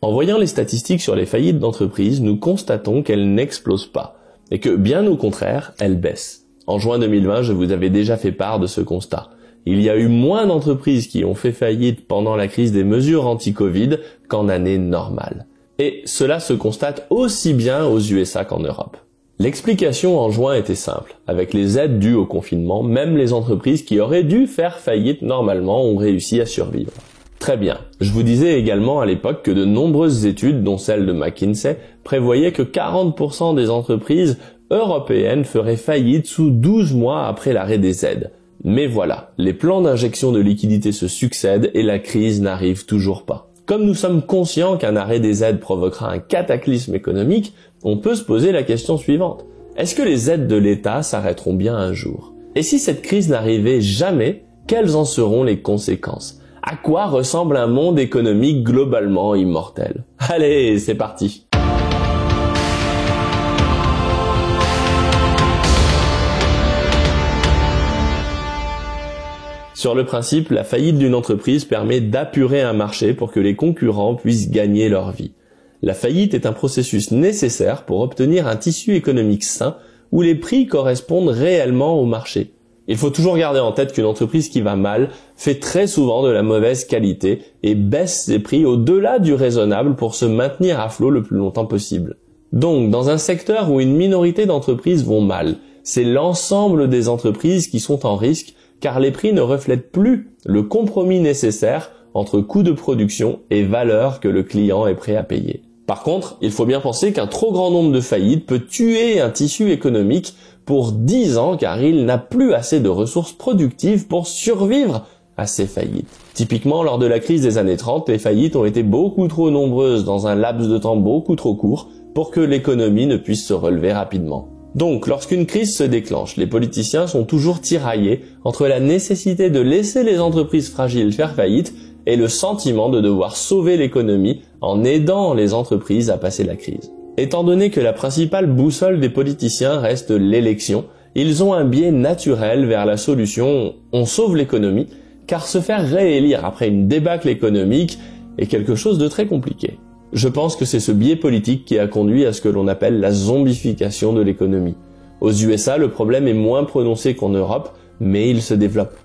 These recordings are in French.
En voyant les statistiques sur les faillites d'entreprises, nous constatons qu'elles n'explosent pas, et que, bien au contraire, elles baissent. En juin 2020, je vous avais déjà fait part de ce constat. Il y a eu moins d'entreprises qui ont fait faillite pendant la crise des mesures anti-Covid qu'en année normale. Et cela se constate aussi bien aux USA qu'en Europe. L'explication en juin était simple. Avec les aides dues au confinement, même les entreprises qui auraient dû faire faillite normalement ont réussi à survivre. Très bien. Je vous disais également à l'époque que de nombreuses études, dont celle de McKinsey, prévoyaient que 40% des entreprises européennes feraient faillite sous 12 mois après l'arrêt des aides. Mais voilà, les plans d'injection de liquidités se succèdent et la crise n'arrive toujours pas. Comme nous sommes conscients qu'un arrêt des aides provoquera un cataclysme économique, on peut se poser la question suivante. Est-ce que les aides de l'État s'arrêteront bien un jour? Et si cette crise n'arrivait jamais, quelles en seront les conséquences? À quoi ressemble un monde économique globalement immortel? Allez, c'est parti! Sur le principe, la faillite d'une entreprise permet d'apurer un marché pour que les concurrents puissent gagner leur vie. La faillite est un processus nécessaire pour obtenir un tissu économique sain où les prix correspondent réellement au marché. Il faut toujours garder en tête qu'une entreprise qui va mal fait très souvent de la mauvaise qualité et baisse ses prix au-delà du raisonnable pour se maintenir à flot le plus longtemps possible. Donc, dans un secteur où une minorité d'entreprises vont mal, c'est l'ensemble des entreprises qui sont en risque car les prix ne reflètent plus le compromis nécessaire entre coût de production et valeur que le client est prêt à payer. Par contre, il faut bien penser qu'un trop grand nombre de faillites peut tuer un tissu économique pour 10 ans car il n'a plus assez de ressources productives pour survivre à ces faillites. Typiquement, lors de la crise des années 30, les faillites ont été beaucoup trop nombreuses dans un laps de temps beaucoup trop court pour que l'économie ne puisse se relever rapidement. Donc, lorsqu'une crise se déclenche, les politiciens sont toujours tiraillés entre la nécessité de laisser les entreprises fragiles faire faillite et le sentiment de devoir sauver l'économie en aidant les entreprises à passer la crise. Étant donné que la principale boussole des politiciens reste l'élection, ils ont un biais naturel vers la solution « on sauve l'économie » car se faire réélire après une débâcle économique est quelque chose de très compliqué. Je pense que c'est ce biais politique qui a conduit à ce que l'on appelle la zombification de l'économie. Aux USA, le problème est moins prononcé qu'en Europe, mais il se développe.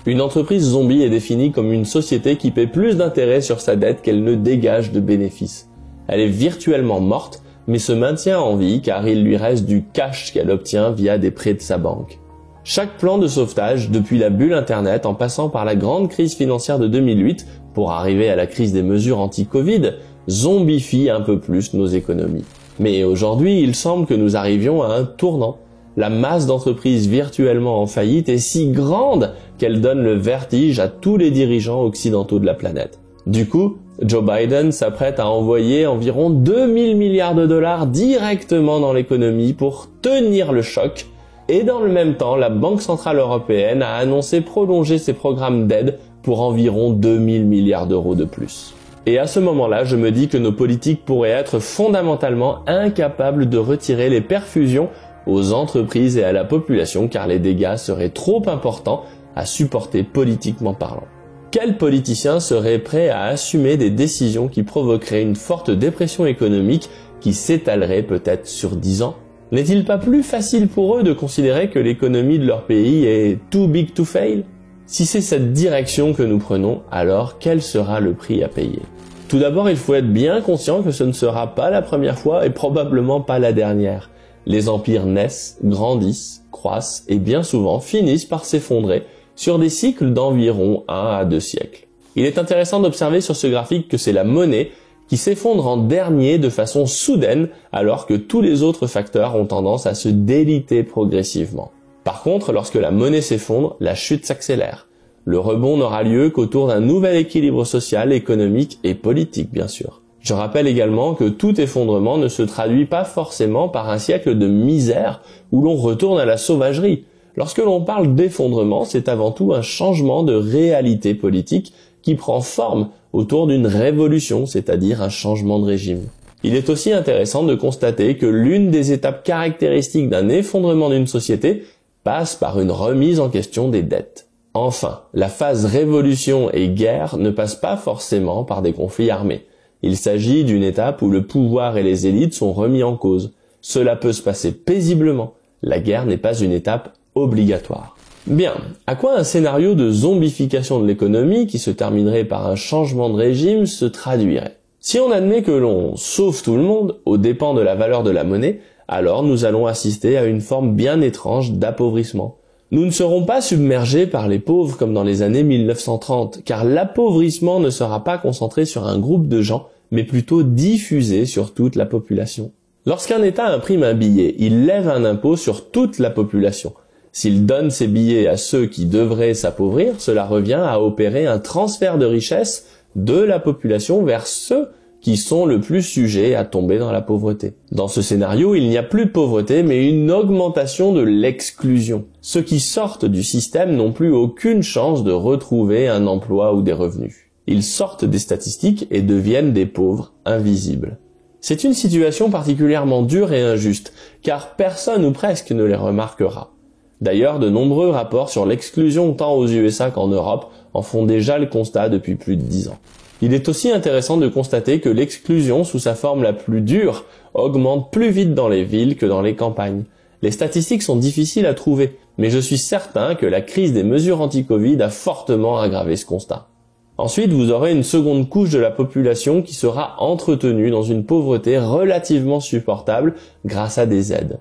Une entreprise zombie est définie comme une société qui paie plus d'intérêts sur sa dette qu'elle ne dégage de bénéfices. Elle est virtuellement morte, mais se maintient en vie car il lui reste du cash qu'elle obtient via des prêts de sa banque. Chaque plan de sauvetage, depuis la bulle Internet en passant par la grande crise financière de 2008 pour arriver à la crise des mesures anti-Covid, zombifie un peu plus nos économies. Mais aujourd'hui, il semble que nous arrivions à un tournant. La masse d'entreprises virtuellement en faillite est si grande qu'elle donne le vertige à tous les dirigeants occidentaux de la planète. Du coup, Joe Biden s'apprête à envoyer environ 2000 milliards de dollars directement dans l'économie pour tenir le choc. Et dans le même temps, la Banque Centrale Européenne a annoncé prolonger ses programmes d'aide pour environ 2000 milliards d'euros de plus. Et à ce moment-là, je me dis que nos politiques pourraient être fondamentalement incapables de retirer les perfusions aux entreprises et à la population car les dégâts seraient trop importants à supporter politiquement parlant. Quel politicien serait prêt à assumer des décisions qui provoqueraient une forte dépression économique qui s'étalerait peut-être sur 10 ans? N'est-il pas plus facile pour eux de considérer que l'économie de leur pays est too big to fail? Si c'est cette direction que nous prenons, alors quel sera le prix à payer? Tout d'abord, il faut être bien conscient que ce ne sera pas la première fois et probablement pas la dernière. Les empires naissent, grandissent, croissent et bien souvent finissent par s'effondrer sur des cycles d'environ 1 à 2 siècles. Il est intéressant d'observer sur ce graphique que c'est la monnaie qui s'effondre en dernier de façon soudaine alors que tous les autres facteurs ont tendance à se déliter progressivement. Par contre, lorsque la monnaie s'effondre, la chute s'accélère. Le rebond n'aura lieu qu'autour d'un nouvel équilibre social, économique et politique, bien sûr. Je rappelle également que tout effondrement ne se traduit pas forcément par un siècle de misère où l'on retourne à la sauvagerie. Lorsque l'on parle d'effondrement, c'est avant tout un changement de réalité politique qui prend forme autour d'une révolution, c'est-à-dire un changement de régime. Il est aussi intéressant de constater que l'une des étapes caractéristiques d'un effondrement d'une société passe par une remise en question des dettes. Enfin, la phase révolution et guerre ne passe pas forcément par des conflits armés. Il s'agit d'une étape où le pouvoir et les élites sont remis en cause. Cela peut se passer paisiblement. La guerre n'est pas une étape obligatoire. Bien, à quoi un scénario de zombification de l'économie qui se terminerait par un changement de régime se traduirait? Si on admet que l'on sauve tout le monde aux dépens de la valeur de la monnaie, alors nous allons assister à une forme bien étrange d'appauvrissement. Nous ne serons pas submergés par les pauvres comme dans les années 1930, car l'appauvrissement ne sera pas concentré sur un groupe de gens, mais plutôt diffusé sur toute la population. Lorsqu'un État imprime un billet, il lève un impôt sur toute la population. S'il donne ces billets à ceux qui devraient s'appauvrir, cela revient à opérer un transfert de richesse de la population vers ceux qui sont le plus sujets à tomber dans la pauvreté. Dans ce scénario, il n'y a plus de pauvreté, mais une augmentation de l'exclusion. Ceux qui sortent du système n'ont plus aucune chance de retrouver un emploi ou des revenus. Ils sortent des statistiques et deviennent des pauvres invisibles. C'est une situation particulièrement dure et injuste, car personne ou presque ne les remarquera. D'ailleurs, de nombreux rapports sur l'exclusion tant aux USA qu'en Europe en font déjà le constat depuis plus de 10 ans. Il est aussi intéressant de constater que l'exclusion sous sa forme la plus dure augmente plus vite dans les villes que dans les campagnes. Les statistiques sont difficiles à trouver, mais je suis certain que la crise des mesures anti-Covid a fortement aggravé ce constat. Ensuite, vous aurez une seconde couche de la population qui sera entretenue dans une pauvreté relativement supportable grâce à des aides.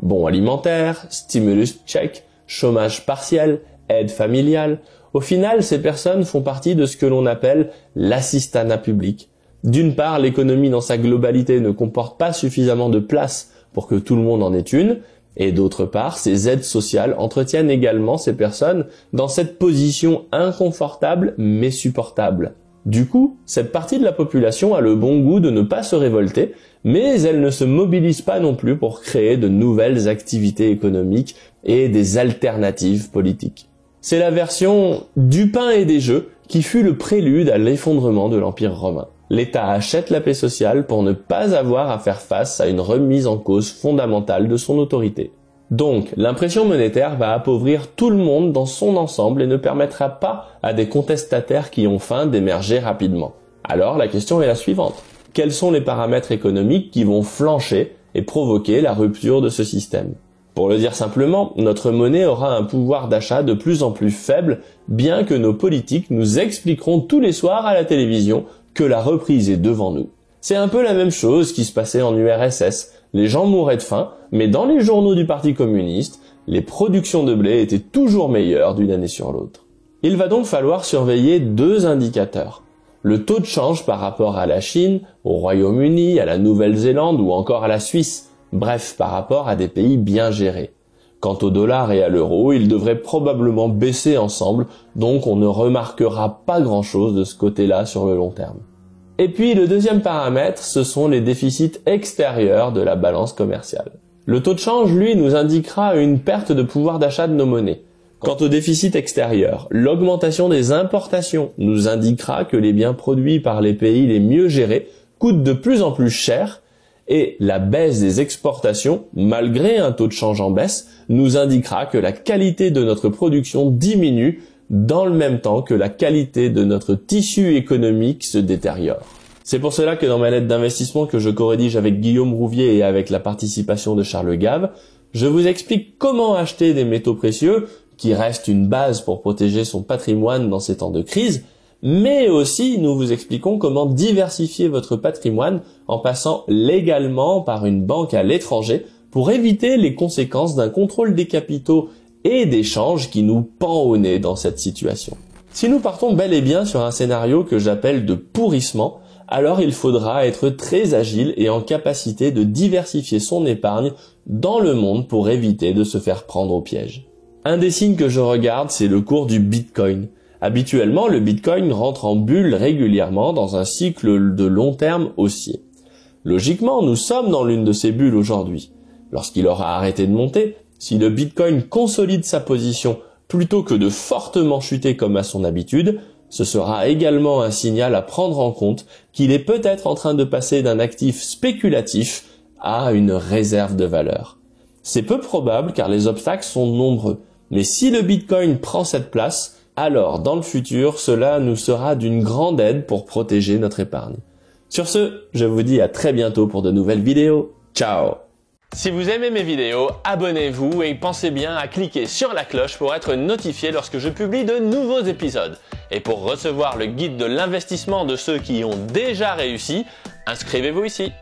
Bons alimentaires, stimulus check, chômage partiel, aide familiale. Au final, ces personnes font partie de ce que l'on appelle l'assistanat public. D'une part, l'économie dans sa globalité ne comporte pas suffisamment de place pour que tout le monde en ait une, et d'autre part, ces aides sociales entretiennent également ces personnes dans cette position inconfortable mais supportable. Du coup, cette partie de la population a le bon goût de ne pas se révolter, mais elle ne se mobilise pas non plus pour créer de nouvelles activités économiques et des alternatives politiques. C'est la version du pain et des jeux qui fut le prélude à l'effondrement de l'Empire romain. L'État achète la paix sociale pour ne pas avoir à faire face à une remise en cause fondamentale de son autorité. Donc, l'impression monétaire va appauvrir tout le monde dans son ensemble et ne permettra pas à des contestataires qui ont faim d'émerger rapidement. Alors, la question est la suivante. Quels sont les paramètres économiques qui vont flancher et provoquer la rupture de ce système ? Pour le dire simplement, notre monnaie aura un pouvoir d'achat de plus en plus faible, bien que nos politiques nous expliqueront tous les soirs à la télévision que la reprise est devant nous. C'est un peu la même chose qui se passait en URSS. Les gens mouraient de faim, mais dans les journaux du Parti communiste, les productions de blé étaient toujours meilleures d'une année sur l'autre. Il va donc falloir surveiller deux indicateurs. Le taux de change par rapport à la Chine, au Royaume-Uni, à la Nouvelle-Zélande ou encore à la Suisse. Bref, par rapport à des pays bien gérés. Quant au dollar et à l'euro, ils devraient probablement baisser ensemble, donc on ne remarquera pas grand-chose de ce côté-là sur le long terme. Et puis le deuxième paramètre, ce sont les déficits extérieurs de la balance commerciale. Le taux de change, lui, nous indiquera une perte de pouvoir d'achat de nos monnaies. Quant au déficit extérieur, l'augmentation des importations nous indiquera que les biens produits par les pays les mieux gérés coûtent de plus en plus cher, et la baisse des exportations, malgré un taux de change en baisse, nous indiquera que la qualité de notre production diminue dans le même temps que la qualité de notre tissu économique se détériore. C'est pour cela que dans ma lettre d'investissement que je corédige avec Guillaume Rouvier et avec la participation de Charles Gave, je vous explique comment acheter des métaux précieux, qui restent une base pour protéger son patrimoine dans ces temps de crise, mais aussi nous vous expliquons comment diversifier votre patrimoine en passant légalement par une banque à l'étranger pour éviter les conséquences d'un contrôle des capitaux et des changes qui nous pend au nez dans cette situation. Si nous partons bel et bien sur un scénario que j'appelle de pourrissement, alors il faudra être très agile et en capacité de diversifier son épargne dans le monde pour éviter de se faire prendre au piège. Un des signes que je regarde, c'est le cours du Bitcoin. Habituellement, le Bitcoin rentre en bulle régulièrement dans un cycle de long terme haussier. Logiquement, nous sommes dans l'une de ces bulles aujourd'hui. Lorsqu'il aura arrêté de monter, si le Bitcoin consolide sa position plutôt que de fortement chuter comme à son habitude, ce sera également un signal à prendre en compte qu'il est peut-être en train de passer d'un actif spéculatif à une réserve de valeur. C'est peu probable car les obstacles sont nombreux, mais si le Bitcoin prend cette place, alors dans le futur, cela nous sera d'une grande aide pour protéger notre épargne. Sur ce, je vous dis à très bientôt pour de nouvelles vidéos. Ciao! Si vous aimez mes vidéos, abonnez-vous et pensez bien à cliquer sur la cloche pour être notifié lorsque je publie de nouveaux épisodes. Et pour recevoir le guide de l'investissement de ceux qui ont déjà réussi, inscrivez-vous ici.